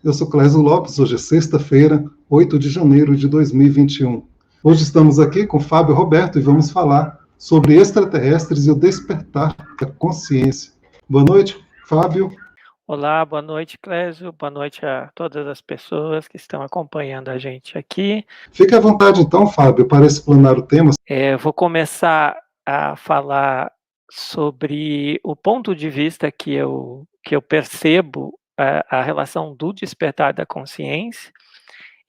Eu sou Clésio Lopes, hoje é sexta-feira, 8 de janeiro de 2021. Hoje estamos aqui com Fábio Roberto e vamos falar sobre extraterrestres e o despertar da consciência. Boa noite, Fábio. Olá, boa noite, Clésio. Boa noite a todas as pessoas que estão acompanhando a gente aqui. Fique à vontade então, Fábio, para explanar o tema. Vou começar a falar sobre o ponto de vista que eu percebo a relação do despertar da consciência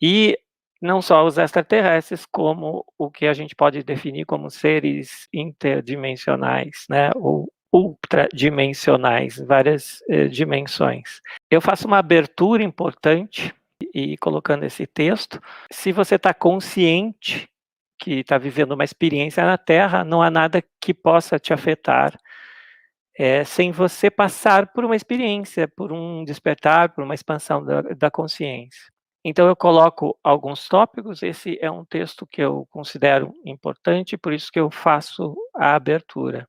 e não só os extraterrestres, como o que a gente pode definir como seres interdimensionais, né, ou ultradimensionais, várias dimensões. Eu faço uma abertura importante e colocando esse texto. Se você está consciente que está vivendo uma experiência na Terra, não há nada que possa te afetar sem você passar por uma experiência, por um despertar, por uma expansão da consciência. Então eu coloco alguns tópicos, esse é um texto que eu considero importante, por isso que eu faço a abertura.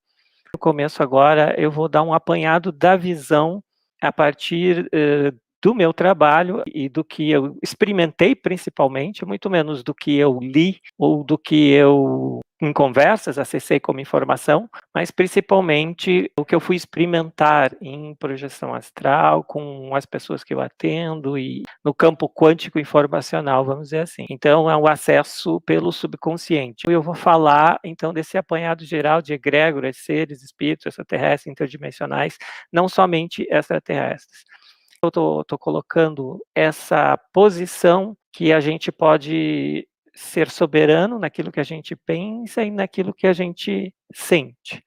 No começo agora eu vou dar um apanhado da visão a partir do meu trabalho e do que eu experimentei principalmente, muito menos do que eu li ou do que eu em conversas acessei como informação, mas principalmente o que eu fui experimentar em projeção astral com as pessoas que eu atendo e no campo quântico informacional, vamos dizer assim. Então é um acesso pelo subconsciente. Eu vou falar então desse apanhado geral de egrégoras, seres, espíritos, extraterrestres, interdimensionais, não somente extraterrestres. Eu estou colocando essa posição que a gente pode ser soberano naquilo que a gente pensa e naquilo que a gente sente.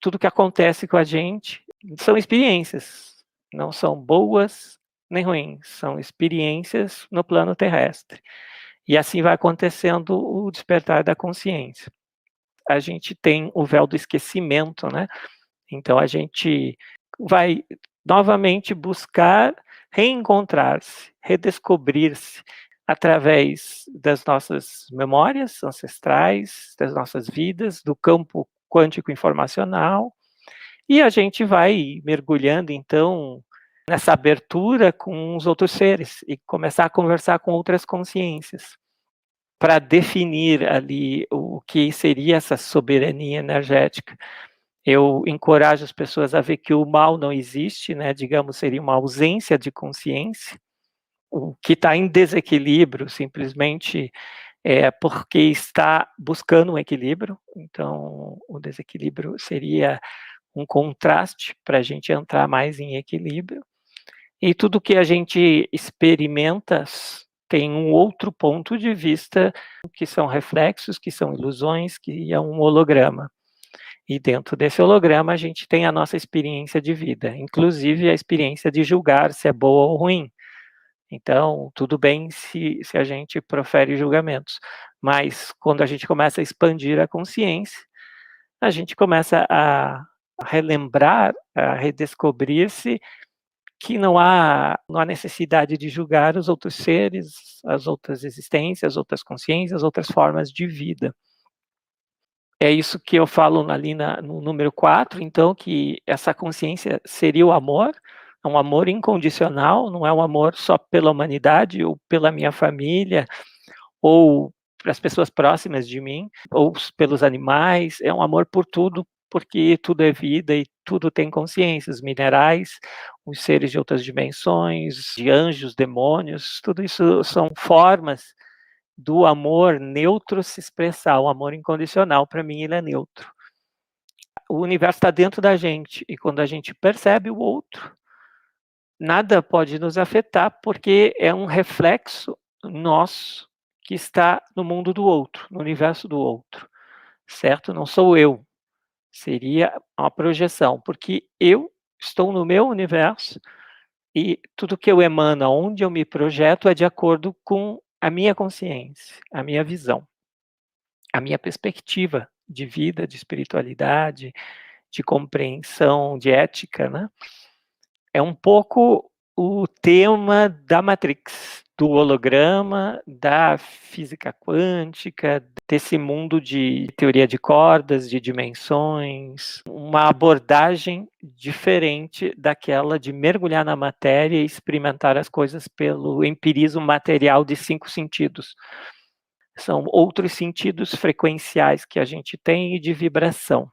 Tudo que acontece com a gente são experiências, não são boas nem ruins, são experiências no plano terrestre. E assim vai acontecendo o despertar da consciência. A gente tem o véu do esquecimento, né? Então a gente vai novamente buscar reencontrar-se, redescobrir-se através das nossas memórias ancestrais, das nossas vidas, do campo quântico informacional, e a gente vai mergulhando então nessa abertura com os outros seres e começar a conversar com outras consciências para definir ali o que seria essa soberania energética. Eu encorajo as pessoas a ver que o mal não existe, né? Digamos, seria uma ausência de consciência. O que está em desequilíbrio simplesmente é porque está buscando um equilíbrio. Então, o desequilíbrio seria um contraste para a gente entrar mais em equilíbrio. E tudo que a gente experimenta tem um outro ponto de vista, que são reflexos, que são ilusões, que é um holograma. E dentro desse holograma a gente tem a nossa experiência de vida, inclusive a experiência de julgar se é boa ou ruim. Então, tudo bem se a gente profere julgamentos, mas quando a gente começa a expandir a consciência, a gente começa a relembrar, a redescobrir-se que não há necessidade de julgar os outros seres, as outras existências, as outras consciências, as outras formas de vida. É isso que eu falo ali no número 4, então, que essa consciência seria o amor, é um amor incondicional, não é um amor só pela humanidade ou pela minha família, ou para as pessoas próximas de mim, ou pelos animais, é um amor por tudo, porque tudo é vida e tudo tem consciência, os minerais, os seres de outras dimensões, de anjos, demônios, tudo isso são formas do amor neutro se expressar, o amor incondicional, para mim, ele é neutro. O universo está dentro da gente, e quando a gente percebe o outro, nada pode nos afetar, porque é um reflexo nosso que está no mundo do outro, no universo do outro, certo? Não sou eu, seria uma projeção, porque eu estou no meu universo, e tudo que eu emano, onde eu me projeto, é de acordo com a minha consciência, a minha visão, a minha perspectiva de vida, de espiritualidade, de compreensão, de ética, né? É um pouco o tema da Matrix. do holograma, da física quântica, desse mundo de teoria de cordas, de dimensões, uma abordagem diferente daquela de mergulhar na matéria e experimentar as coisas pelo empirismo material de 5 sentidos. São outros sentidos frequenciais que a gente tem e de vibração.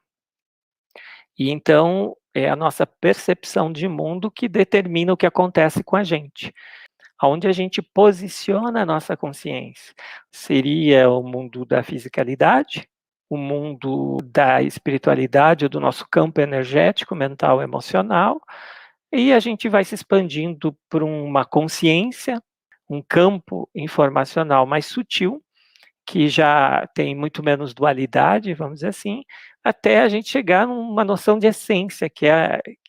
E então é a nossa percepção de mundo que determina o que acontece com a gente. Onde a gente posiciona a nossa consciência. Seria o mundo da fisicalidade, o mundo da espiritualidade, do nosso campo energético, mental, emocional, e a gente vai se expandindo por uma consciência, um campo informacional mais sutil, que já tem muito menos dualidade, vamos dizer assim, até a gente chegar numa noção de essência, que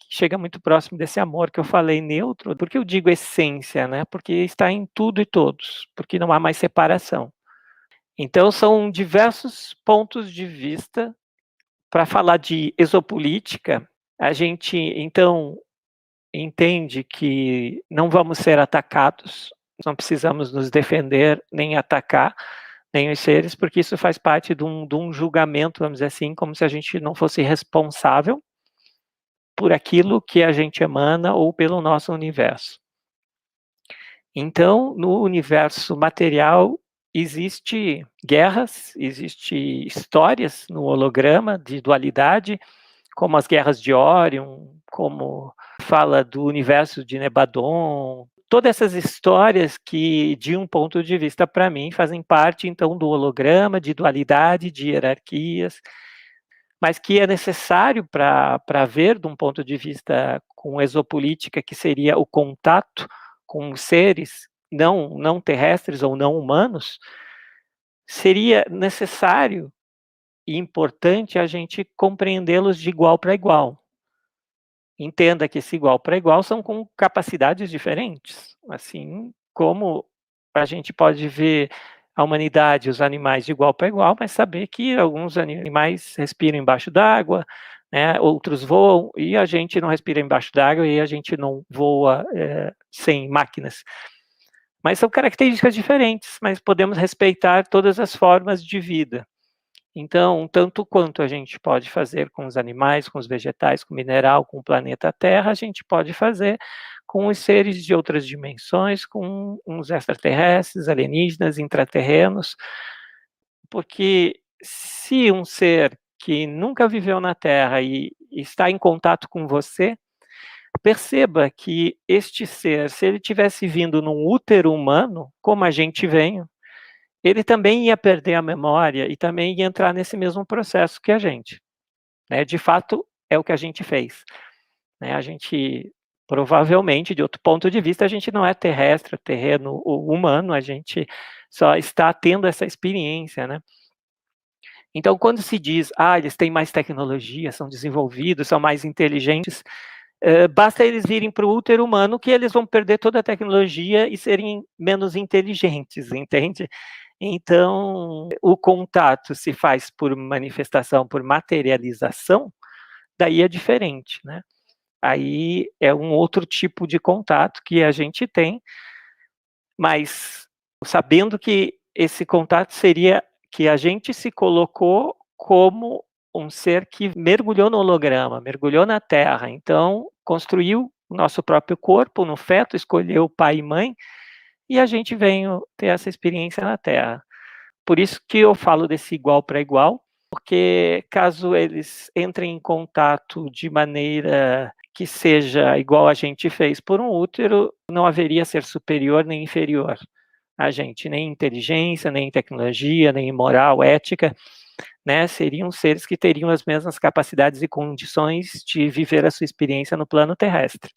chega muito próximo desse amor que eu falei, neutro. Por que eu digo essência, né? Porque está em tudo e todos, porque não há mais separação. Então, são diversos pontos de vista. Para falar de exopolítica, a gente, então, entende que não vamos ser atacados, não precisamos nos defender nem atacar, nem os seres, porque isso faz parte de um julgamento, vamos dizer assim, como se a gente não fosse responsável por aquilo que a gente emana ou pelo nosso universo. Então, no universo material, existe guerras, existe histórias no holograma de dualidade, como as guerras de Órion, como fala do universo de Nebadon. Todas essas histórias que, de um ponto de vista, para mim, fazem parte, então, do holograma, de dualidade, de hierarquias, mas que é necessário para ver, de um ponto de vista com exopolítica, que seria o contato com seres não terrestres ou não humanos, seria necessário e importante a gente compreendê-los de igual para igual. Entenda que esse igual para igual são com capacidades diferentes, assim como a gente pode ver a humanidade, os animais de igual para igual, mas saber que alguns animais respiram embaixo d'água, né, outros voam, e a gente não respira embaixo d'água e a gente não voa sem máquinas. Mas são características diferentes, mas podemos respeitar todas as formas de vida. Então, tanto quanto a gente pode fazer com os animais, com os vegetais, com o mineral, com o planeta Terra, a gente pode fazer com os seres de outras dimensões, com uns extraterrestres, alienígenas, intraterrenos, porque se um ser que nunca viveu na Terra e está em contato com você, perceba que este ser, se ele tivesse vindo num útero humano, como a gente veio, ele também ia perder a memória e também ia entrar nesse mesmo processo que a gente. Né? De fato, é o que a gente fez. Né? A gente, provavelmente, de outro ponto de vista, a gente não é terrestre, terreno ou humano, a gente só está tendo essa experiência, né? Então, quando se diz, eles têm mais tecnologia, são desenvolvidos, são mais inteligentes, basta eles virem para o útero humano que eles vão perder toda a tecnologia e serem menos inteligentes, entende? Então, o contato se faz por manifestação, por materialização, daí é diferente, né? Aí é um outro tipo de contato que a gente tem, mas sabendo que esse contato seria que a gente se colocou como um ser que mergulhou no holograma, mergulhou na Terra, então construiu o nosso próprio corpo no feto, escolheu pai e mãe, e a gente veio ter essa experiência na Terra. Por isso que eu falo desse igual para igual, porque caso eles entrem em contato de maneira que seja igual a gente fez por um útero, não haveria ser superior nem inferior a gente, nem em inteligência, nem em tecnologia, nem em moral, ética, né? Seriam seres que teriam as mesmas capacidades e condições de viver a sua experiência no plano terrestre.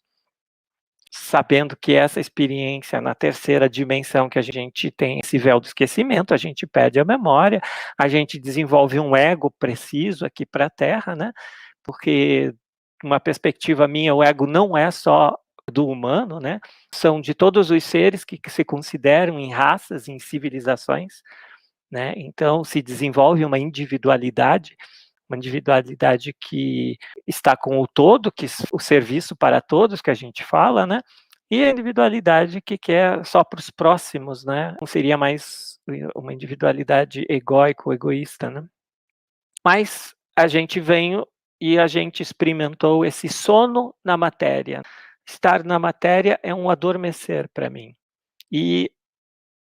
Sabendo que essa experiência na terceira dimensão, que a gente tem esse véu do esquecimento, a gente perde a memória, a gente desenvolve um ego preciso aqui para a Terra, né? Porque, uma perspectiva minha, o ego não é só do humano, né? São de todos os seres que se consideram em raças, em civilizações, né? Então, se desenvolve uma individualidade que está com o todo, que o serviço para todos que a gente fala, né? e a individualidade que quer só para os próximos, né? Não seria mais uma individualidade egóica ou egoísta, né? Mas a gente veio e a gente experimentou esse sono na matéria. Estar na matéria é um adormecer para mim. E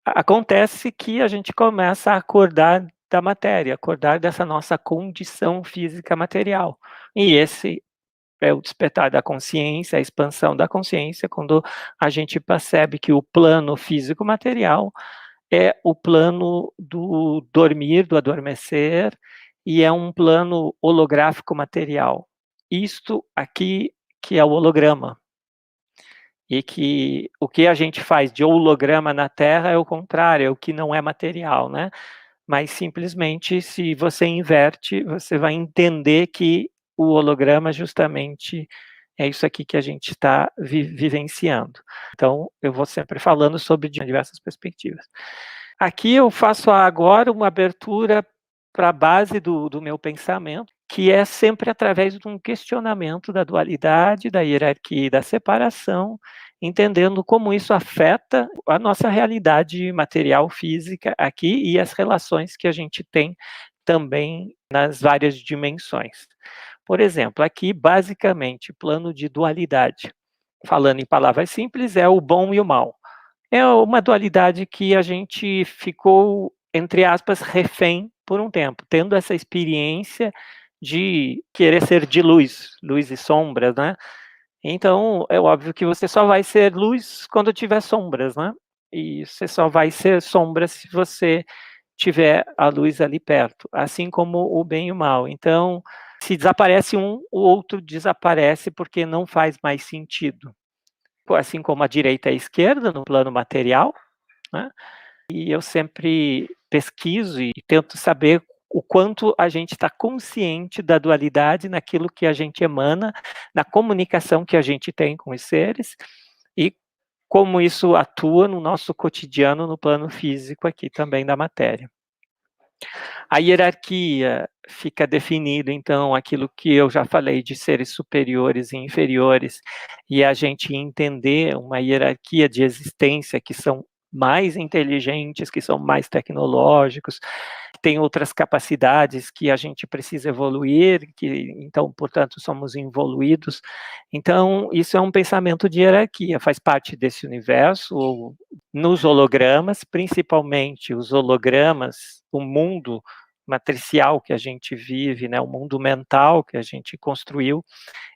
acontece que a gente começa a acordar da matéria, acordar dessa nossa condição física material. E esse é o despertar da consciência, a expansão da consciência, quando a gente percebe que o plano físico material é o plano do dormir, do adormecer, e é um plano holográfico material. Isto aqui que é o holograma. E que o que a gente faz de holograma na Terra é o contrário, é o que não é material, né? Mas simplesmente, se você inverte, você vai entender que o holograma justamente é isso aqui que a gente está vivenciando. Então, eu vou sempre falando sobre diversas perspectivas. Aqui eu faço agora uma abertura para a base do meu pensamento, que é sempre através de um questionamento da dualidade, da hierarquia e da separação, entendendo como isso afeta a nossa realidade material física aqui e as relações que a gente tem também nas várias dimensões. Por exemplo, aqui, basicamente, plano de dualidade. Falando em palavras simples, é o bom e o mal. É uma dualidade que a gente ficou, entre aspas, refém por um tempo, tendo essa experiência de querer ser de luz, luz e sombras, né? Então, é óbvio que você só vai ser luz quando tiver sombras, né? E você só vai ser sombra se você tiver a luz ali perto, assim como o bem e o mal. Então, se desaparece um, o outro desaparece porque não faz mais sentido. Assim como a direita e a esquerda no plano material, né? E eu sempre pesquiso e tento saber o quanto a gente está consciente da dualidade naquilo que a gente emana, na comunicação que a gente tem com os seres e como isso atua no nosso cotidiano no plano físico aqui também da matéria. A hierarquia fica definido, então, aquilo que eu já falei de seres superiores e inferiores, e a gente entender uma hierarquia de existência que são mais inteligentes, que são mais tecnológicos, que têm outras capacidades que a gente precisa evoluir, que então, portanto, somos involuídos. Então, isso é um pensamento de hierarquia, faz parte desse universo, nos hologramas, principalmente os hologramas, o mundo matricial que a gente vive, né, o mundo mental que a gente construiu,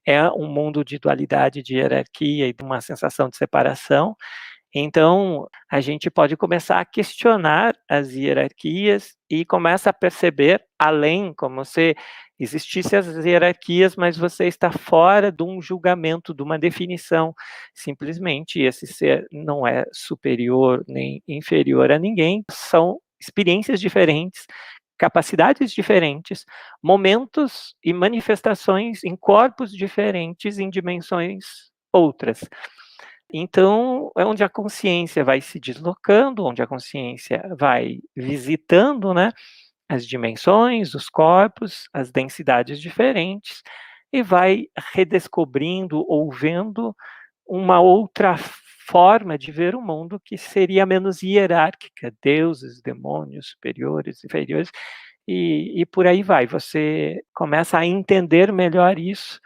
é um mundo de dualidade, de hierarquia e de uma sensação de separação. Então, a gente pode começar a questionar as hierarquias e começa a perceber, além, como se existissem as hierarquias, mas você está fora de um julgamento, de uma definição. Simplesmente, esse ser não é superior nem inferior a ninguém, são experiências diferentes, capacidades diferentes, momentos e manifestações em corpos diferentes, em dimensões outras. Então, é onde a consciência vai se deslocando, onde a consciência vai visitando, né, as dimensões, os corpos, as densidades diferentes, e vai redescobrindo ou vendo uma outra forma de ver o mundo que seria menos hierárquica, deuses, demônios, superiores, inferiores, e por aí vai. Você começa a entender melhor isso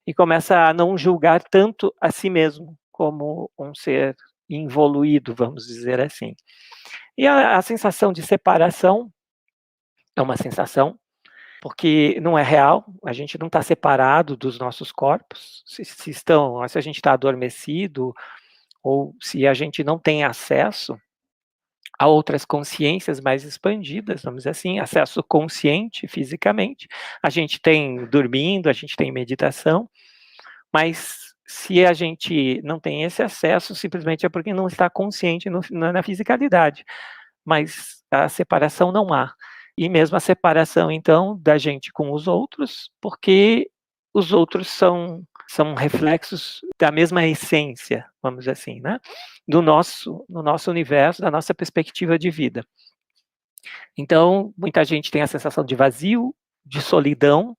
e começa a não julgar tanto a si mesmo como um ser involuído, vamos dizer assim. E a sensação de separação é uma sensação, porque não é real, a gente não está separado dos nossos corpos, se a gente está adormecido, ou se a gente não tem acesso a outras consciências mais expandidas, vamos dizer assim, acesso consciente fisicamente, a gente tem dormindo, a gente tem meditação, mas se a gente não tem esse acesso, simplesmente é porque não está consciente na fisicalidade, mas a separação não há. E mesmo a separação, então, da gente com os outros, porque os outros são reflexos da mesma essência, vamos dizer assim, né? No nosso universo, da nossa perspectiva de vida. Então, muita gente tem a sensação de vazio, de solidão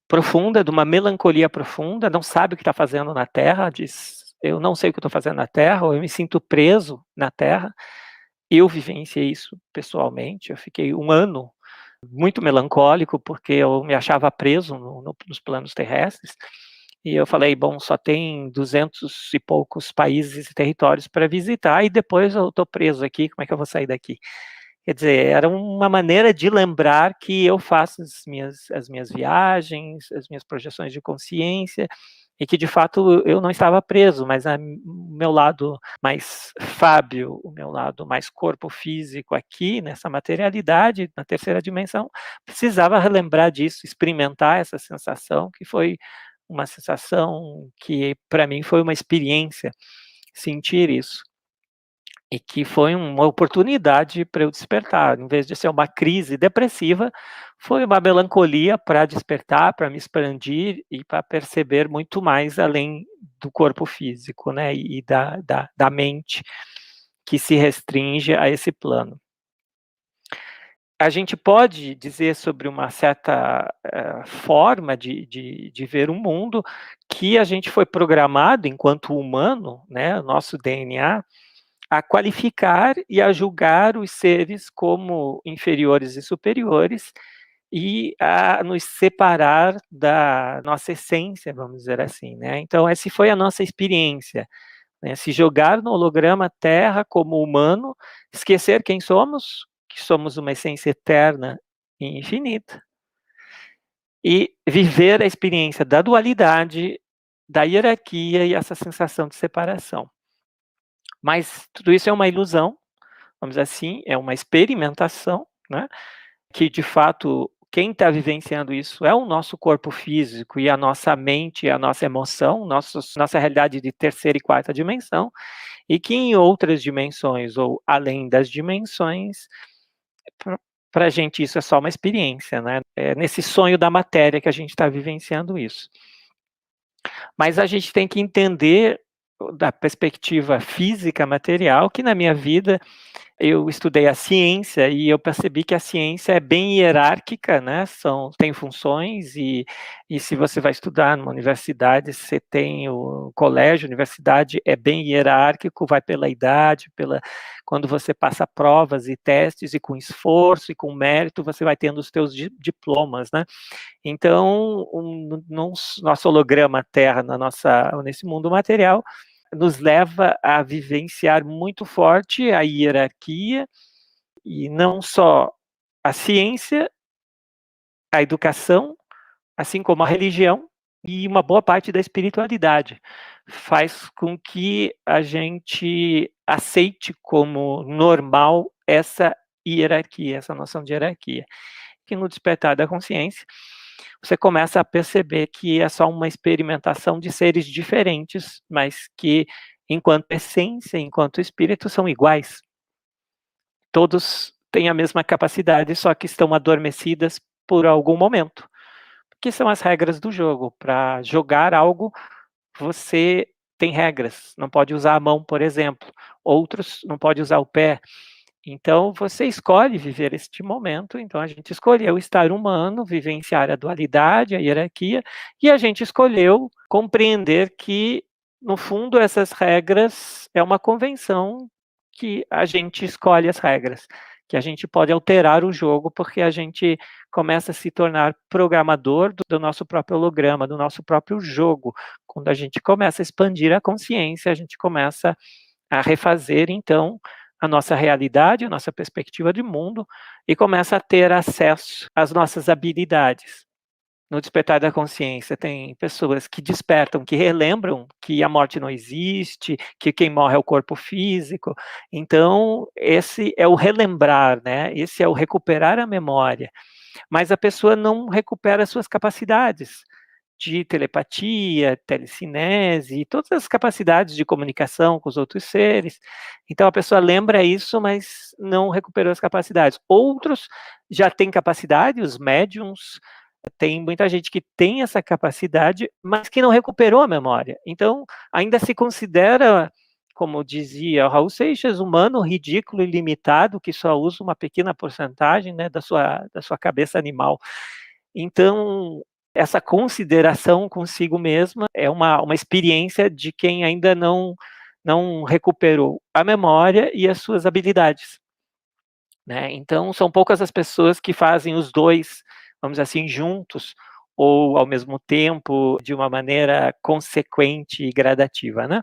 profunda, de uma melancolia profunda, não sabe o que está fazendo na Terra, diz, eu não sei o que eu estou fazendo na Terra, ou eu me sinto preso na Terra. Eu vivenciei isso pessoalmente, eu fiquei 1 ano muito melancólico, porque eu me achava preso nos planos terrestres, e eu falei: "Bom, só tem 200 e poucos países e territórios para visitar, e depois eu estou preso aqui, como é que eu vou sair daqui?". Quer dizer, era uma maneira de lembrar que eu faço as minhas viagens, as minhas projeções de consciência, e que de fato eu não estava preso, mas o meu lado mais Fábio, o meu lado mais corpo físico aqui, nessa materialidade, na terceira dimensão, precisava relembrar disso, experimentar essa sensação, que foi uma sensação que para mim foi uma experiência, sentir isso. E que foi uma oportunidade para eu despertar, em vez de ser uma crise depressiva, foi uma melancolia para despertar, para me expandir e para perceber muito mais além do corpo físico, né, e da mente que se restringe a esse plano. A gente pode dizer sobre uma certa forma de ver o mundo, que a gente foi programado enquanto humano, né, o nosso DNA, a qualificar e a julgar os seres como inferiores e superiores, e a nos separar da nossa essência, vamos dizer assim, né. Então essa foi a nossa experiência, né, se jogar no holograma Terra como humano, esquecer quem somos, que somos uma essência eterna e infinita, e viver a experiência da dualidade, da hierarquia e essa sensação de separação. Mas tudo isso é uma ilusão, vamos dizer assim, é uma experimentação, né, que de fato quem está vivenciando isso é o nosso corpo físico e a nossa mente e a nossa emoção, nossa realidade de terceira e quarta dimensão, e que em outras dimensões ou além das dimensões, para a gente isso é só uma experiência, né, é nesse sonho da matéria que a gente está vivenciando isso. Mas a gente tem que entender da perspectiva física material que na minha vida eu estudei a ciência e eu percebi que a ciência é bem hierárquica, né, tem funções e se você vai estudar numa universidade, você tem o colégio, universidade é bem hierárquico, vai pela idade, quando você passa provas e testes e com esforço e com mérito, você vai tendo os teus diplomas, né. Então, nosso holograma Terra nesse mundo material, nos leva a vivenciar muito forte a hierarquia, e não só a ciência, a educação, assim como a religião e uma boa parte da espiritualidade. Faz com que a gente aceite como normal essa hierarquia, essa noção de hierarquia. Que no despertar da consciência, você começa a perceber que é só uma experimentação de seres diferentes, mas que, enquanto essência, enquanto espírito, são iguais. Todos têm a mesma capacidade, só que estão adormecidas por algum momento. Que são as regras do jogo. Para jogar algo, você tem regras. Não pode usar a mão, por exemplo. Outros não pode usar o pé. Então, você escolhe viver este momento, então a gente escolheu estar humano, vivenciar a dualidade, a hierarquia, e a gente escolheu compreender que, no fundo, essas regras é uma convenção que a gente escolhe as regras, que a gente pode alterar o jogo, porque a gente começa a se tornar programador do nosso próprio holograma, do nosso próprio jogo. Quando a gente começa a expandir a consciência, a gente começa a refazer, então, a nossa realidade, a nossa perspectiva de mundo, e começa a ter acesso às nossas habilidades. No despertar da consciência, tem pessoas que despertam, que relembram que a morte não existe, que quem morre é o corpo físico. Então, esse é o relembrar, né? Esse é o recuperar a memória. Mas a pessoa não recupera as suas capacidades de telepatia, telecinese, todas as capacidades de comunicação com os outros seres. Então a pessoa lembra isso, mas não recuperou as capacidades. Outros já têm capacidade, os médiums, tem muita gente que tem essa capacidade, mas que não recuperou a memória. Então ainda se considera, como dizia o Raul Seixas, humano, ridículo e limitado, que só usa uma pequena porcentagem, né, da sua cabeça animal. Então, essa consideração consigo mesma é uma experiência de quem ainda não recuperou a memória e as suas habilidades, né? Então, são poucas as pessoas que fazem os dois, vamos dizer assim, juntos, ou ao mesmo tempo, de uma maneira consequente e gradativa, né?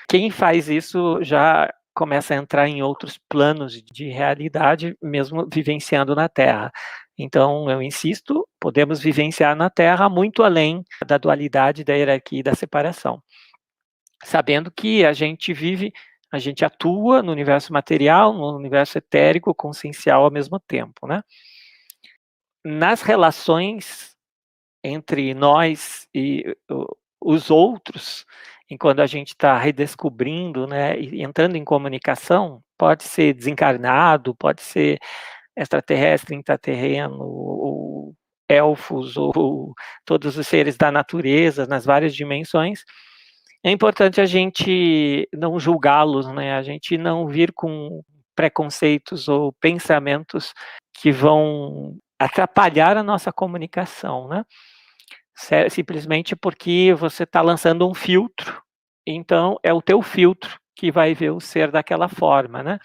Quem faz isso já começa a entrar em outros planos de realidade, mesmo vivenciando na Terra. Então, eu insisto, podemos vivenciar na Terra muito além da dualidade, da hierarquia e da separação, sabendo que a gente atua no universo material, no universo etérico, consciencial ao mesmo tempo, né? Nas relações entre nós e os outros, enquanto a gente está redescobrindo, né, e entrando em comunicação, pode ser desencarnado, pode ser extraterrestre, intraterreno, ou elfos, ou todos os seres da natureza, nas várias dimensões, é importante a gente não julgá-los, né, a gente não vir com preconceitos ou pensamentos que vão atrapalhar a nossa comunicação, né? Simplesmente porque você está lançando um filtro, então é o teu filtro que vai ver o ser daquela forma, né?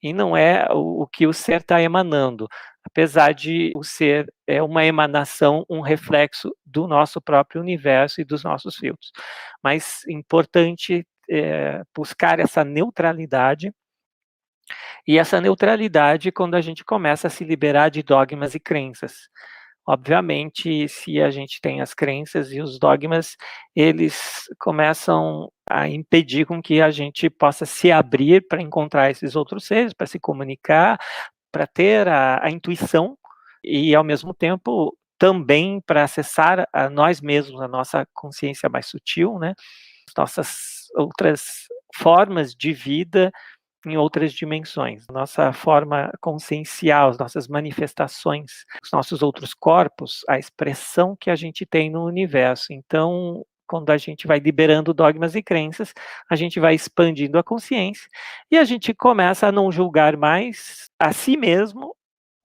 E não é o que o ser está emanando, apesar de o ser é uma emanação, um reflexo do nosso próprio universo e dos nossos filtros. Mas importante buscar essa neutralidade, e essa neutralidade quando a gente começa a se liberar de dogmas e crenças. Obviamente, se a gente tem as crenças e os dogmas, eles começam a impedir com que a gente possa se abrir para encontrar esses outros seres, para se comunicar, para ter a intuição e, ao mesmo tempo, também para acessar a nós mesmos, a nossa consciência mais sutil, né? As nossas outras formas de vida em outras dimensões, nossa forma consciencial, as nossas manifestações, os nossos outros corpos, a expressão que a gente tem no universo. Então, quando a gente vai liberando dogmas e crenças, a gente vai expandindo a consciência e a gente começa a não julgar mais a si mesmo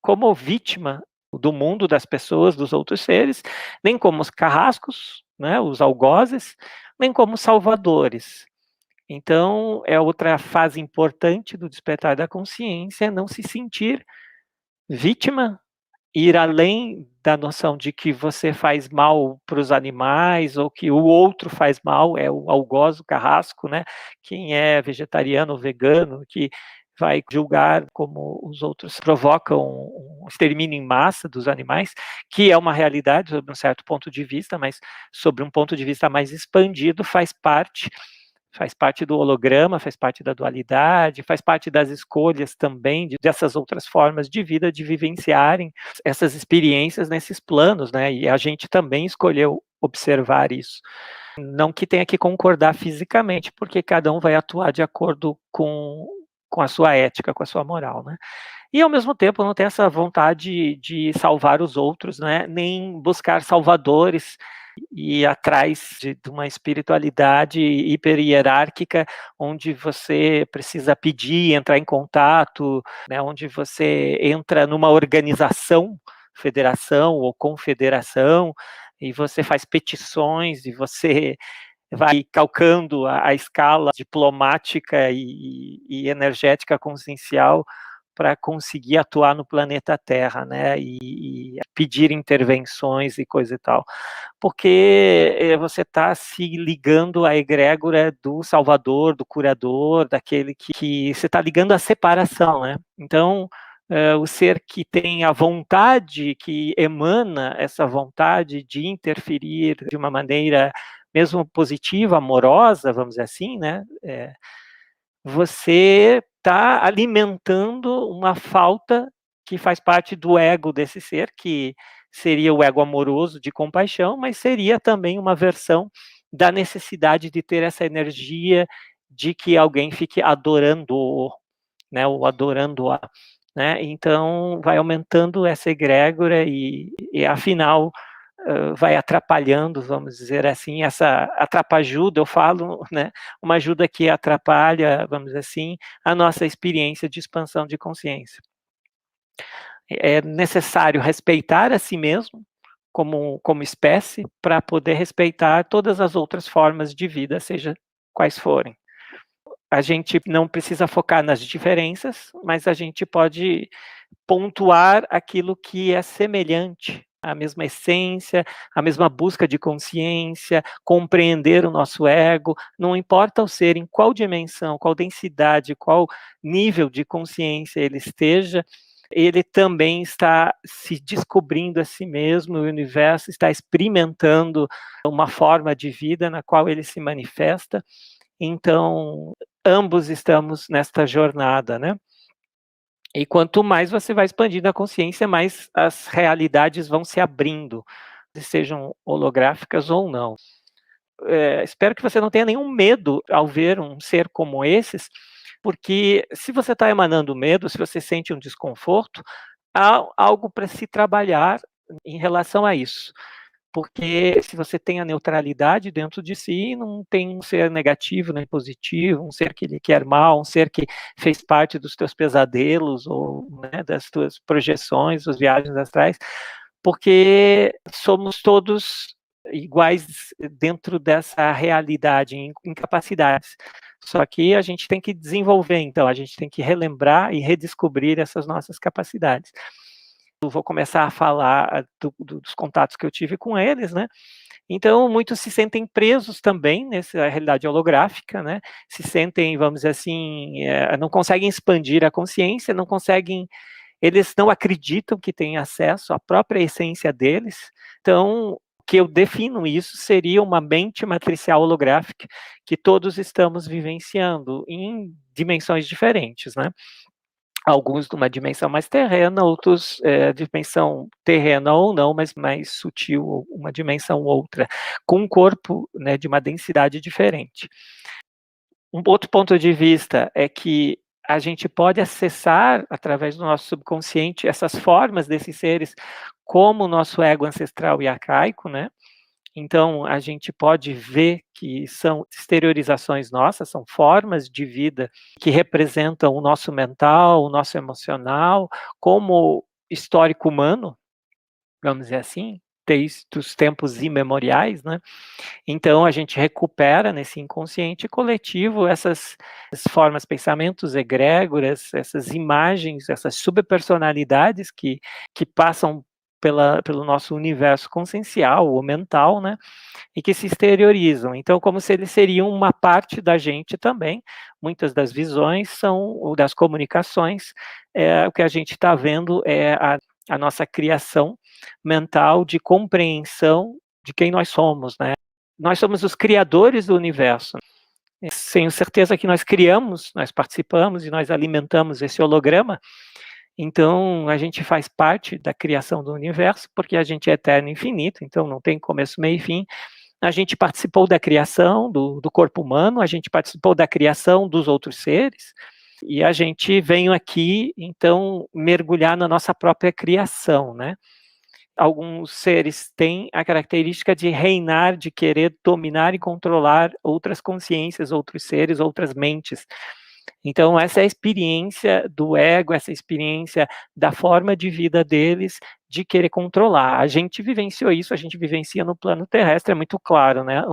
como vítima do mundo, das pessoas, dos outros seres, nem como os carrascos, né, os algozes, nem como salvadores. Então, é outra fase importante do despertar da consciência, não se sentir vítima, ir além da noção de que você faz mal para os animais ou que o outro faz mal, é o algoz, o carrasco, né? Quem é vegetariano ou vegano, que vai julgar como os outros provocam um extermínio em massa dos animais, que é uma realidade sob um certo ponto de vista, mas sobre um ponto de vista mais expandido, faz parte do holograma, faz parte da dualidade, faz parte das escolhas também dessas outras formas de vida, de vivenciarem essas experiências nesses planos, né? E a gente também escolheu observar isso. Não que tenha que concordar fisicamente, porque cada um vai atuar de acordo com a sua ética, com a sua moral, né? E ao mesmo tempo não tem essa vontade de salvar os outros, né? Nem buscar salvadores e ir atrás de uma espiritualidade hiper hierárquica, onde você precisa pedir, entrar em contato, né? Onde você entra numa organização, federação ou confederação, e você faz petições, e você vai calcando a escala diplomática e energética consciencial para conseguir atuar no planeta Terra, né, e pedir intervenções e coisa e tal, porque você está se ligando à egrégora do salvador, do curador, daquele que você está ligando à separação, né, então o ser que tem a vontade, que emana essa vontade de interferir de uma maneira mesmo positiva, amorosa, vamos dizer assim, né, você está alimentando uma falta que faz parte do ego desse ser, que seria o ego amoroso de compaixão, mas seria também uma versão da necessidade de ter essa energia de que alguém fique adorando-o, né, ou adorando-a, né? Então, vai aumentando essa egrégora e afinal, vai atrapalhando, vamos dizer assim, essa atrapa-ajuda, eu falo, né, uma ajuda que atrapalha, vamos dizer assim, a nossa experiência de expansão de consciência. É necessário respeitar a si mesmo, como espécie, para poder respeitar todas as outras formas de vida, seja quais forem. A gente não precisa focar nas diferenças, mas a gente pode pontuar aquilo que é semelhante, a mesma essência, a mesma busca de consciência, compreender o nosso ego, não importa o ser, em qual dimensão, qual densidade, qual nível de consciência ele esteja, ele também está se descobrindo a si mesmo, o universo está experimentando uma forma de vida na qual ele se manifesta. Então, ambos estamos nesta jornada, né? E quanto mais você vai expandindo a consciência, mais as realidades vão se abrindo, sejam holográficas ou não. Espero que você não tenha nenhum medo ao ver um ser como esses, porque se você está emanando medo, se você sente um desconforto, há algo para se trabalhar em relação a isso. Porque se você tem a neutralidade dentro de si, não tem um ser negativo nem positivo, um ser que lhe quer mal, um ser que fez parte dos teus pesadelos ou, né, das tuas projeções, das viagens astrais, porque somos todos iguais dentro dessa realidade, em capacidades. Só que a gente tem que desenvolver, então, a gente tem que relembrar e redescobrir essas nossas capacidades. Eu vou começar a falar dos contatos que eu tive com eles, né? Então, muitos se sentem presos também nessa realidade holográfica, né? Se sentem, vamos dizer assim, não conseguem expandir a consciência, não conseguem, eles não acreditam que têm acesso à própria essência deles. Então, o que eu defino isso seria uma mente matricial holográfica que todos estamos vivenciando em dimensões diferentes, né? Alguns numa dimensão mais terrena, outros dimensão terrena ou não, mas mais sutil, uma dimensão outra, com um corpo, né, de uma densidade diferente. Um outro ponto de vista é que a gente pode acessar, através do nosso subconsciente, essas formas desses seres, como o nosso ego ancestral e arcaico, né? Então, a gente pode ver que são exteriorizações nossas, são formas de vida que representam o nosso mental, o nosso emocional, como histórico humano, vamos dizer assim, desde os tempos imemoriais, né? Então, a gente recupera nesse inconsciente coletivo essas formas, pensamentos, egrégoras, essas imagens, essas subpersonalidades que passam pelo nosso universo consciencial ou mental, né? E que se exteriorizam. Então, como se eles seriam uma parte da gente também. Muitas das visões são, ou das comunicações, o que a gente está vendo é a nossa criação mental de compreensão de quem nós somos, né? Nós somos os criadores do universo. Tenho certeza que nós criamos, nós participamos e nós alimentamos esse holograma. Então, a gente faz parte da criação do universo, porque a gente é eterno e infinito, então não tem começo, meio e fim. A gente participou da criação do corpo humano, a gente participou da criação dos outros seres, e a gente veio aqui, então, mergulhar na nossa própria criação, né? Alguns seres têm a característica de reinar, de querer dominar e controlar outras consciências, outros seres, outras mentes. Então, essa é a experiência do ego, essa experiência da forma de vida deles, de querer controlar. A gente vivenciou isso, a gente vivencia no plano terrestre, é muito claro, né?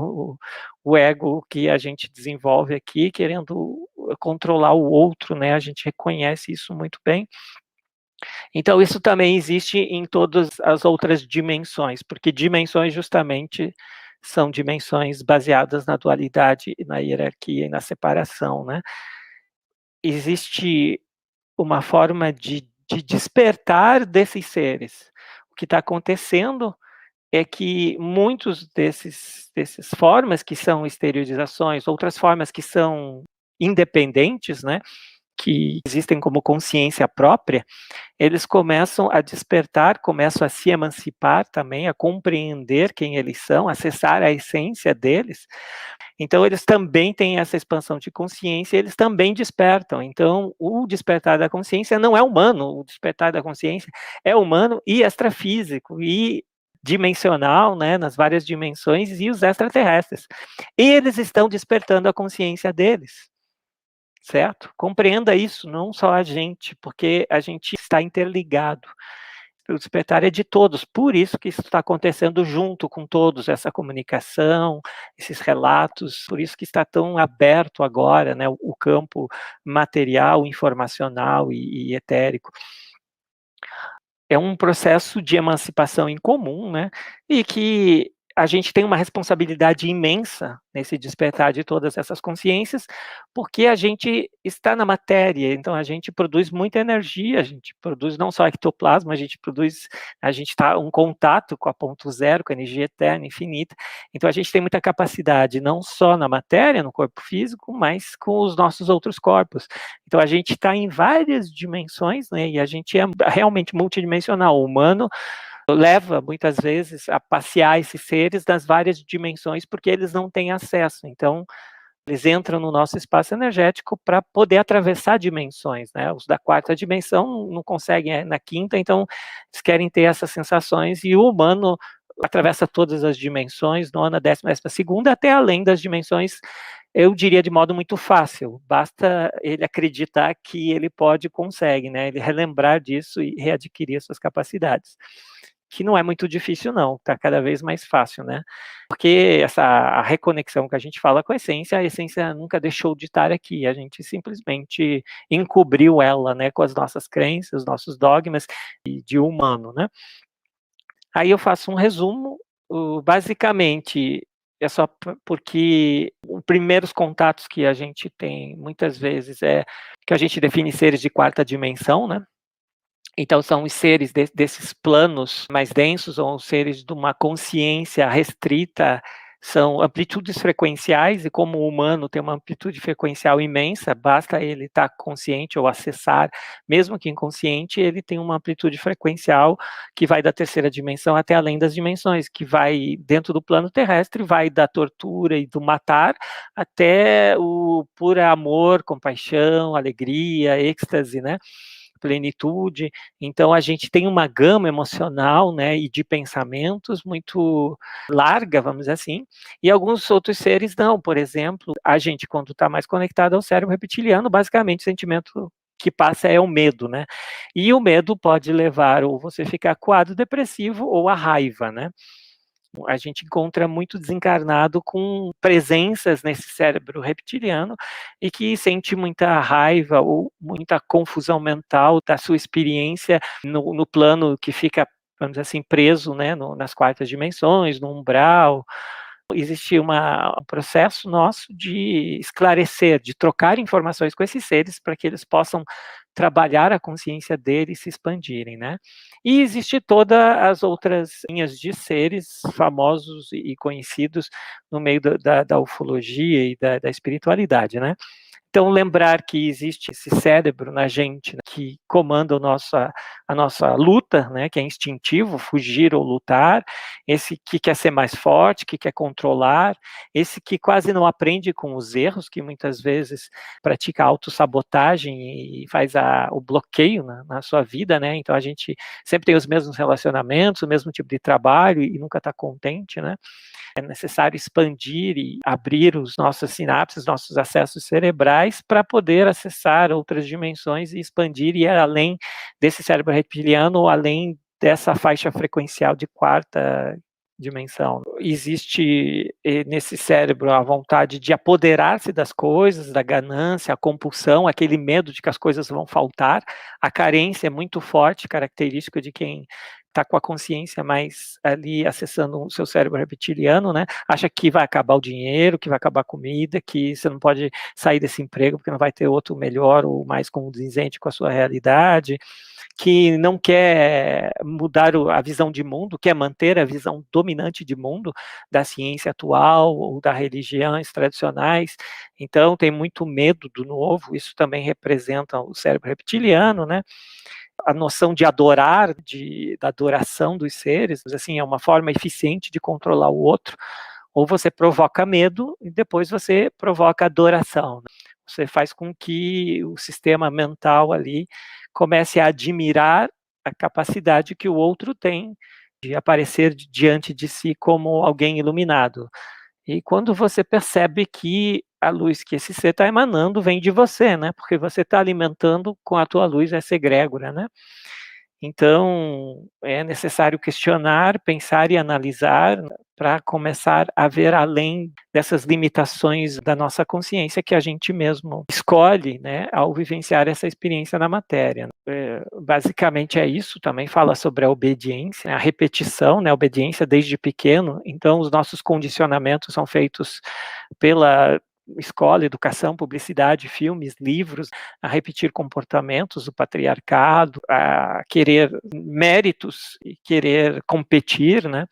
O ego que a gente desenvolve aqui, querendo controlar o outro, né? A gente reconhece isso muito bem. Então, isso também existe em todas as outras dimensões, porque dimensões justamente são dimensões baseadas na dualidade, na hierarquia e na separação, né? Existe uma forma de despertar desses seres. O que está acontecendo é que muitos dessas formas que são exteriorizações, outras formas que são independentes, né, que existem como consciência própria, eles começam a despertar, começam a se emancipar também, a compreender quem eles são, acessar a essência deles. Então, eles também têm essa expansão de consciência, eles também despertam. Então, o despertar da consciência não é humano, o despertar da consciência é humano e extrafísico, e dimensional, né, nas várias dimensões, e os extraterrestres. E eles estão despertando a consciência deles, certo? Compreenda isso, não só a gente, porque a gente está interligado. O despertar é de todos, por isso que isso está acontecendo junto com todos, essa comunicação, esses relatos, por isso que está tão aberto agora, né, o campo material, informacional e etérico. É um processo de emancipação em comum, né, e que a gente tem uma responsabilidade imensa nesse despertar de todas essas consciências, porque a gente está na matéria, então a gente produz muita energia, a gente produz não só ectoplasma, a gente está em contato com a ponto zero, com a energia eterna, infinita, então a gente tem muita capacidade, não só na matéria, no corpo físico, mas com os nossos outros corpos. Então a gente está em várias dimensões, né, e a gente é realmente multidimensional. O humano leva muitas vezes a passear esses seres das várias dimensões porque eles não têm acesso. Então, eles entram no nosso espaço energético para poder atravessar dimensões, né? Os da quarta dimensão não conseguem na quinta, então eles querem ter essas sensações e o humano atravessa todas as dimensões, nona, décima segunda, até além das dimensões, eu diria de modo muito fácil, basta ele acreditar que ele pode e consegue, né? Ele relembrar disso e readquirir suas capacidades. Que não é muito difícil não, está cada vez mais fácil, né? Porque a reconexão que a gente fala com a essência nunca deixou de estar aqui, a gente simplesmente encobriu ela, né, com as nossas crenças, os nossos dogmas de humano, né? Aí eu faço um resumo, basicamente é só porque os primeiros contatos que a gente tem muitas vezes é que a gente define seres de quarta dimensão, né? Então são os seres desses planos mais densos, ou os seres de uma consciência restrita, são amplitudes frequenciais, e como o humano tem uma amplitude frequencial imensa, basta ele estar consciente ou acessar, mesmo que inconsciente, ele tem uma amplitude frequencial que vai da terceira dimensão até além das dimensões, que vai dentro do plano terrestre, vai da tortura e do matar, até o puro amor, compaixão, alegria, êxtase, né? Plenitude. Então a gente tem uma gama emocional, né, e de pensamentos muito larga, vamos dizer assim, e alguns outros seres não. Por exemplo, a gente, quando está mais conectado ao cérebro reptiliano, basicamente o sentimento que passa é o medo, né? E o medo pode levar ou você ficar quadro depressivo ou a raiva, né? A gente encontra muito desencarnado com presenças nesse cérebro reptiliano e que sente muita raiva ou muita confusão mental da sua experiência no plano que fica, vamos dizer assim, preso, né, nas quartas dimensões, no umbral. Existe um processo nosso de esclarecer, de trocar informações com esses seres para que eles possam trabalhar a consciência deles e se expandirem, né? E existe todas as outras linhas de seres famosos e conhecidos no meio da ufologia e da espiritualidade, né? Então, lembrar que existe esse cérebro na gente, né, que comanda a nossa luta, né, que é instintivo, fugir ou lutar, esse que quer ser mais forte, que quer controlar, esse que quase não aprende com os erros, que muitas vezes pratica autossabotagem e faz o bloqueio na sua vida, né? Então, a gente sempre tem os mesmos relacionamentos, o mesmo tipo de trabalho e nunca está contente, né? É necessário expandir e abrir os nossos sinapses, nossos acessos cerebrais para poder acessar outras dimensões e expandir e ir além desse cérebro reptiliano ou além dessa faixa frequencial de quarta dimensão. Existe nesse cérebro a vontade de apoderar-se das coisas, da ganância, a compulsão, aquele medo de que as coisas vão faltar. A carência é muito forte, característica de quem está com a consciência mais ali acessando o seu cérebro reptiliano, né? Acha que vai acabar o dinheiro, que vai acabar a comida, que você não pode sair desse emprego porque não vai ter outro melhor ou mais condizente com a sua realidade, que não quer mudar a visão de mundo, quer manter a visão dominante de mundo da ciência atual ou das religiões tradicionais. Então tem muito medo do novo. Isso também representa o cérebro reptiliano, né? A noção de adorar, da adoração dos seres, assim, é uma forma eficiente de controlar o outro. Ou você provoca medo e depois você provoca adoração, né? Você faz com que o sistema mental ali comece a admirar a capacidade que o outro tem de aparecer diante de si como alguém iluminado. E quando você percebe que a luz que esse ser está emanando vem de você, né? Porque você está alimentando com a tua luz essa egrégora, né? Então, é necessário questionar, pensar e analisar para começar a ver além dessas limitações da nossa consciência que a gente mesmo escolhe, né, ao vivenciar essa experiência na matéria. Basicamente é isso, também fala sobre a obediência, a repetição, né, a obediência desde pequeno. Então, os nossos condicionamentos são feitos pela escola, educação, publicidade, filmes, livros, a repetir comportamentos do patriarcado, a querer méritos e querer competir, né?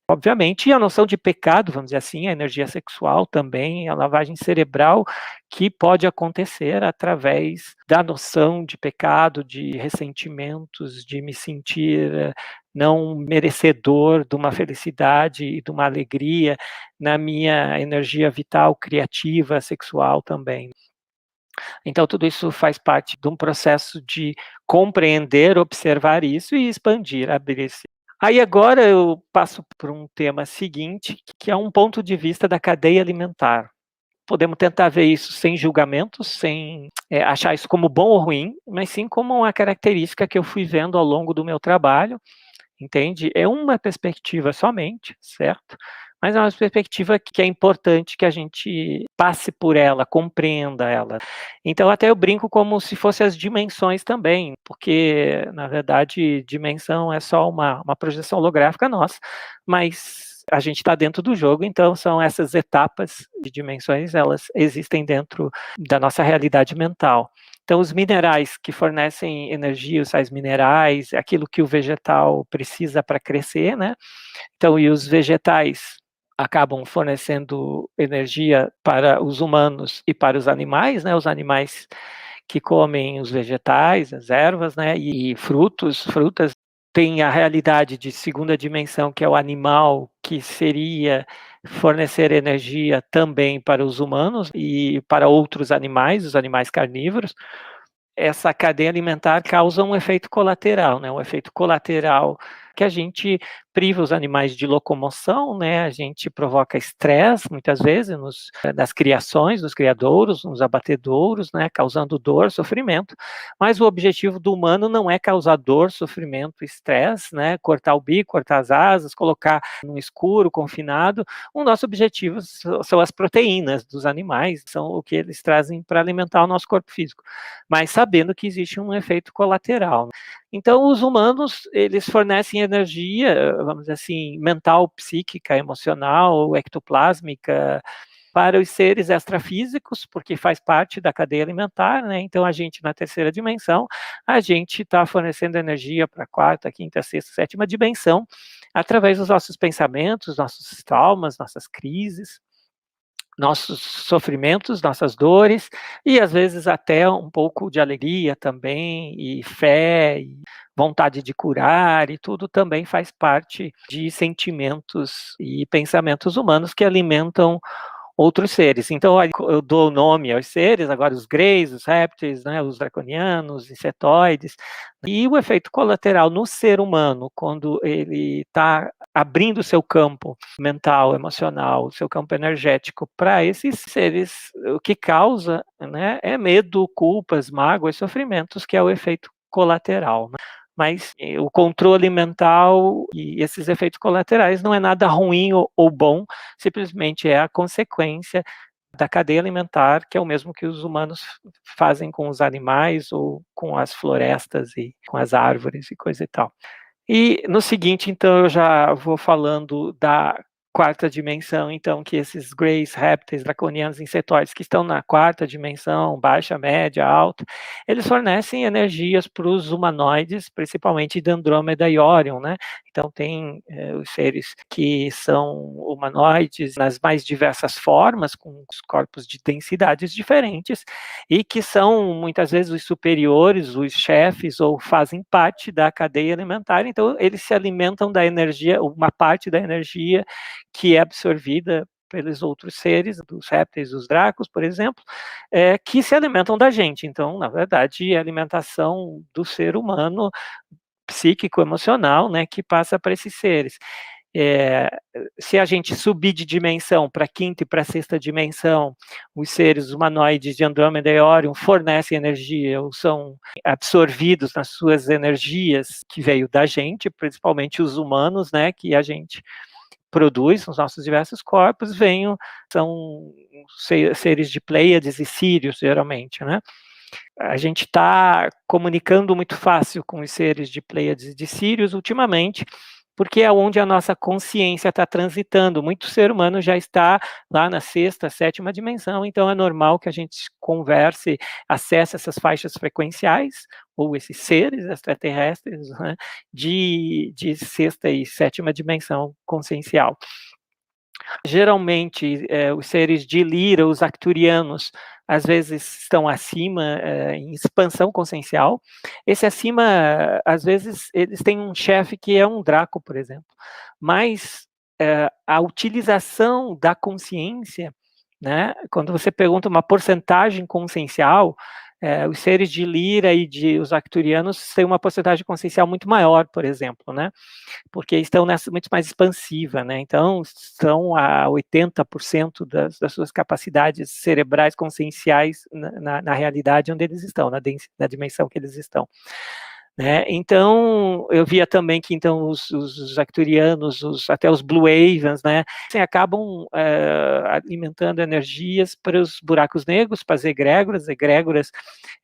Obviamente, e a noção de pecado, vamos dizer assim, a energia sexual também, a lavagem cerebral que pode acontecer através da noção de pecado, de ressentimentos, de me sentir não merecedor de uma felicidade e de uma alegria na minha energia vital, criativa, sexual também. Então, tudo isso faz parte de um processo de compreender, observar isso e expandir, abrir-se. Aí agora eu passo para um tema seguinte, que é um ponto de vista da cadeia alimentar. Podemos tentar ver isso sem julgamentos, sem achar isso como bom ou ruim, mas sim como uma característica que eu fui vendo ao longo do meu trabalho, entende? É uma perspectiva somente, certo? Mas é uma perspectiva que é importante que a gente passe por ela, compreenda ela. Então, até eu brinco como se fossem as dimensões também, porque, na verdade, dimensão é só uma projeção holográfica nossa, mas a gente está dentro do jogo, então são essas etapas de dimensões, elas existem dentro da nossa realidade mental. Então, os minerais que fornecem energia, os sais minerais, aquilo que o vegetal precisa para crescer, né? Então, e os vegetais acabam fornecendo energia para os humanos e para os animais, né? Os animais que comem os vegetais, as ervas, né? E frutas. Tem a realidade de segunda dimensão, que é o animal, que seria fornecer energia também para os humanos e para outros animais, os animais carnívoros. Essa cadeia alimentar causa um efeito colateral, né? Um efeito colateral que a gente priva os animais de locomoção, né? A gente provoca estresse, muitas vezes, nas criações, nos criadouros, nos abatedouros, né? Causando dor, sofrimento. Mas o objetivo do humano não é causar dor, sofrimento, estresse, né? Cortar o bico, cortar as asas, colocar no escuro, confinado. O nosso objetivo são as proteínas dos animais, são o que eles trazem para alimentar o nosso corpo físico, mas sabendo que existe um efeito colateral. Então, os humanos, eles fornecem energia, vamos dizer assim, mental, psíquica, emocional, ectoplásmica, para os seres extrafísicos, porque faz parte da cadeia alimentar, né? Então, a gente, na terceira dimensão, a gente está fornecendo energia para a quarta, quinta, sexta, sétima dimensão, através dos nossos pensamentos, nossos traumas, nossas crises, nossos sofrimentos, nossas dores, e às vezes até um pouco de alegria também, e fé, e vontade de curar, e tudo também faz parte de sentimentos e pensamentos humanos que alimentam outros seres. Então, eu dou nome aos seres, agora os greys, os répteis, né, os draconianos, os insetoides, e o efeito colateral no ser humano, quando ele está abrindo seu campo mental, emocional, seu campo energético para esses seres, o que causa, né, é medo, culpas, mágoas, sofrimentos, que é o efeito colateral, né? Mas o controle mental e esses efeitos colaterais não é nada ruim ou bom, simplesmente é a consequência da cadeia alimentar, que é o mesmo que os humanos fazem com os animais ou com as florestas e com as árvores e coisa e tal. E no seguinte, então, eu já vou falando da quarta dimensão, então, que esses greys, répteis, draconianos, insetoides que estão na quarta dimensão, baixa, média, alta, eles fornecem energias para os humanoides, principalmente de Andrômeda e Órion, né? Então, tem os seres que são humanoides nas mais diversas formas, com os corpos de densidades diferentes, e que são, muitas vezes, os superiores, os chefes, ou fazem parte da cadeia alimentar. Então, eles se alimentam da energia, uma parte da energia que é absorvida pelos outros seres, dos répteis, dos dracos, por exemplo, que se alimentam da gente. Então, na verdade, é a alimentação do ser humano psíquico, emocional, né, que passa para esses seres. se a gente subir de dimensão para a quinta e para a sexta dimensão, os seres humanoides de Andrômeda e Órion fornecem energia ou são absorvidos nas suas energias que veio da gente, principalmente os humanos, né, que a gente produz nos nossos diversos corpos, são seres de Pleiades e Sírios, geralmente, né? A gente está comunicando muito fácil com os seres de Pleiades e de Sírios ultimamente, porque é onde a nossa consciência está transitando. Muito ser humano já está lá na sexta, sétima dimensão, então é normal que a gente converse, acesse essas faixas frequenciais, ou esses seres extraterrestres, né, de sexta e sétima dimensão consciencial. Geralmente, os seres de Lira, os arcturianos, às vezes estão acima, em expansão consciencial. Esse acima, às vezes, eles têm um chefe que é um Draco, por exemplo. Mas a utilização da consciência, né, quando você pergunta uma porcentagem consciencial, os seres de Lira e os arcturianos têm uma porcentagem consciencial muito maior, por exemplo, né? Porque estão nessa muito mais expansiva, né? Então, estão a 80% das suas capacidades cerebrais conscienciais na realidade onde eles estão, na dimensão que eles estão. Né? Então, eu via também que então os arcturianos, até os Blue Avens, né, assim, acabam alimentando energias para os buracos negros, para as egrégoras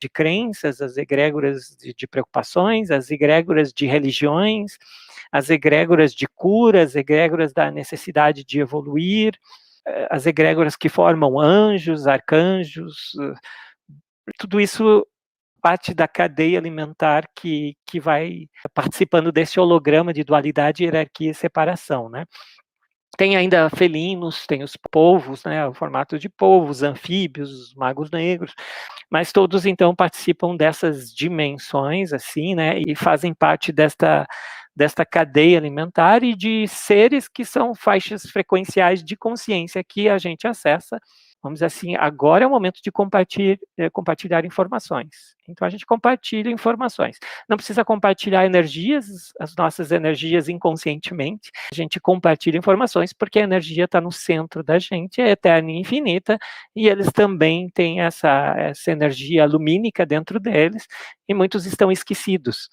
de crenças, as egrégoras de preocupações, as egrégoras de religiões, as egrégoras de cura, as egrégoras da necessidade de evoluir, as egrégoras que formam anjos, arcanjos, tudo isso parte da cadeia alimentar que vai participando desse holograma de dualidade, hierarquia e separação, né? Tem ainda felinos, tem os polvos, né, o formato de polvos, anfíbios, os magos negros, mas todos então participam dessas dimensões, assim, né, e fazem parte desta cadeia alimentar e de seres que são faixas frequenciais de consciência que a gente acessa. Vamos dizer assim, agora é o momento de compartilhar informações. Então, a gente compartilha informações. Não precisa compartilhar energias, as nossas energias inconscientemente. A gente compartilha informações porque a energia está no centro da gente, é eterna e infinita, e eles também têm essa energia lumínica dentro deles, e muitos estão esquecidos.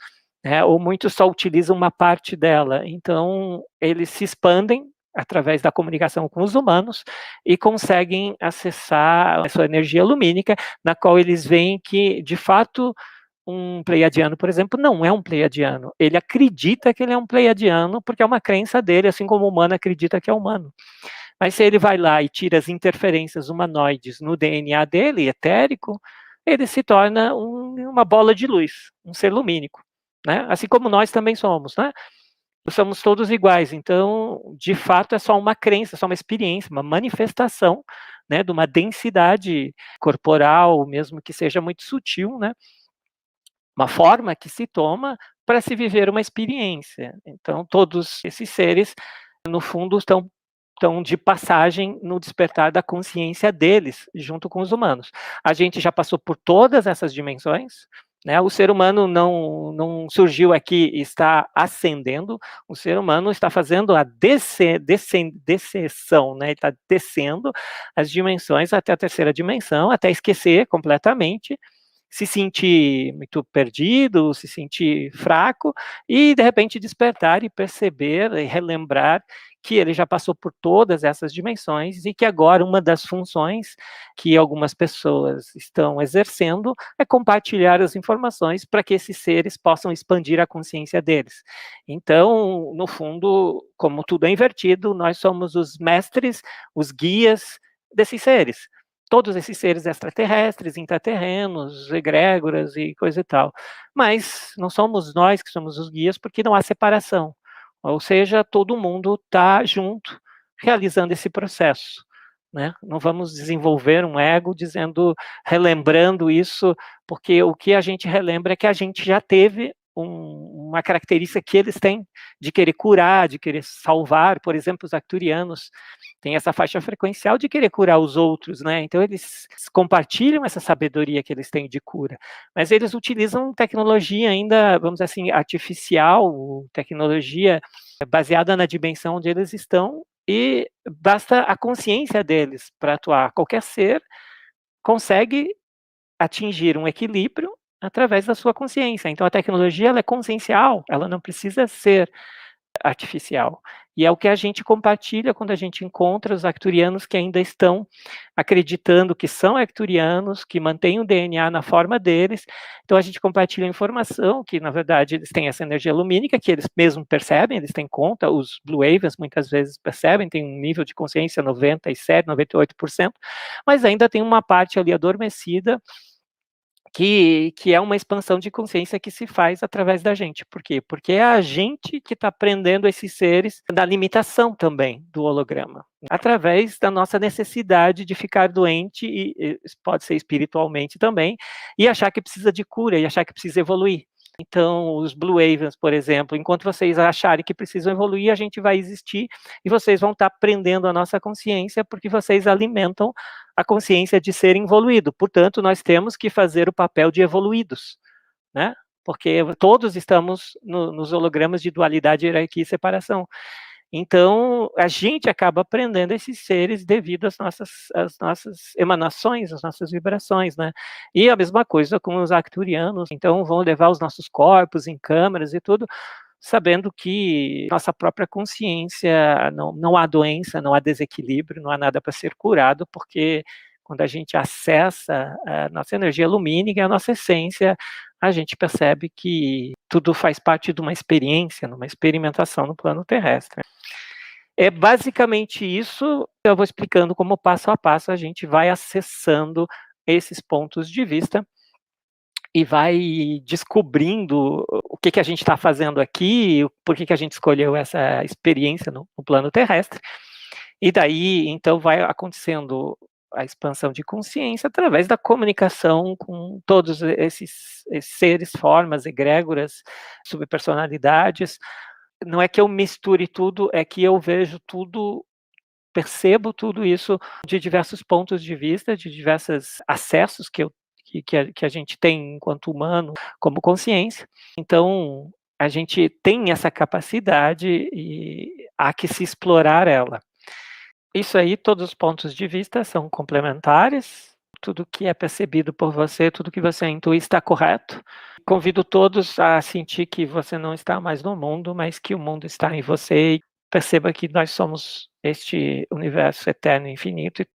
Ou muitos só utilizam uma parte dela. Então, eles se expandem através da comunicação com os humanos e conseguem acessar a sua energia lumínica, na qual eles veem que, de fato, um pleiadiano, por exemplo, não é um pleiadiano. Ele acredita que ele é um pleiadiano porque é uma crença dele, assim como o humano acredita que é humano. Mas se ele vai lá e tira as interferências humanoides no DNA dele, etérico, ele se torna uma bola de luz, um ser lumínico, né? Assim como nós também somos, né? Somos todos iguais, então, de fato, é só uma crença, só uma experiência, uma manifestação, né, de uma densidade corporal, mesmo que seja muito sutil, né, uma forma que se toma para se viver uma experiência. Então, todos esses seres, no fundo, estão de passagem no despertar da consciência deles, junto com os humanos. A gente já passou por todas essas dimensões, né? O ser humano não surgiu aqui e está ascendendo, o ser humano está fazendo a descessão, né? Ele está descendo as dimensões até a terceira dimensão, até esquecer completamente, se sentir muito perdido, se sentir fraco, e de repente despertar e perceber e relembrar que ele já passou por todas essas dimensões e que agora uma das funções que algumas pessoas estão exercendo é compartilhar as informações para que esses seres possam expandir a consciência deles. Então, no fundo, como tudo é invertido, nós somos os mestres, os guias desses seres. Todos esses seres extraterrestres, intraterrenos, egrégoras e coisa e tal. Mas não somos nós que somos os guias porque não há separação. Ou seja, todo mundo está junto, realizando esse processo. Né? Não vamos desenvolver um ego relembrando isso, porque o que a gente relembra é que a gente já teve um uma característica que eles têm de querer curar, de querer salvar. Por exemplo, os arcturianos têm essa faixa frequencial de querer curar os outros, né? Então eles compartilham essa sabedoria que eles têm de cura, mas eles utilizam tecnologia ainda, vamos dizer assim, artificial, tecnologia baseada na dimensão onde eles estão, e basta a consciência deles para atuar. Qualquer ser consegue atingir um equilíbrio através da sua consciência. Então a tecnologia ela é consciencial, ela não precisa ser artificial. E é o que a gente compartilha quando a gente encontra os arcturianos que ainda estão acreditando que são arcturianos, que mantêm o DNA na forma deles. Então a gente compartilha a informação que, na verdade, eles têm essa energia lumínica, que eles mesmos percebem, eles têm conta, os Blue Avens muitas vezes percebem, tem um nível de consciência 97%, 98%, mas ainda tem uma parte ali adormecida, que é uma expansão de consciência que se faz através da gente. Por quê? Porque é a gente que está prendendo esses seres da limitação também do holograma, através da nossa necessidade de ficar doente, e pode ser espiritualmente também, e achar que precisa de cura, e achar que precisa evoluir. Então, os Blue Avens, por exemplo, enquanto vocês acharem que precisam evoluir, a gente vai existir, e vocês vão estar prendendo a nossa consciência, porque vocês alimentam a consciência de ser evoluído. Portanto, nós temos que fazer o papel de evoluídos, né? Porque todos estamos nos hologramas de dualidade, hierarquia e separação. Então, a gente acaba aprendendo esses seres devido às nossas emanações, às nossas vibrações, né? E a mesma coisa com os arcturianos. Então, vão levar os nossos corpos em câmeras e tudo, sabendo que nossa própria consciência, não há doença, não há desequilíbrio, não há nada para ser curado, porque quando a gente acessa a nossa energia lumínica, a nossa essência, a gente percebe que tudo faz parte de uma experiência, numa experimentação no plano terrestre. É basicamente isso. Eu vou explicando como passo a passo a gente vai acessando esses pontos de vista e vai descobrindo o que a gente está fazendo aqui, por que a gente escolheu essa experiência no plano terrestre. E daí, então, vai acontecendo a expansão de consciência através da comunicação com todos esses seres, formas, egrégoras, subpersonalidades. Não é que eu misture tudo, é que eu vejo tudo, percebo tudo isso de diversos pontos de vista, de diversos acessos que a gente tem enquanto humano, como consciência. Então, a gente tem essa capacidade e há que se explorar ela. Isso aí, todos os pontos de vista são complementares, tudo que é percebido por você, tudo que você intui está correto. Convido todos a sentir que você não está mais no mundo, mas que o mundo está em você, e perceba que nós somos este universo eterno e infinito, e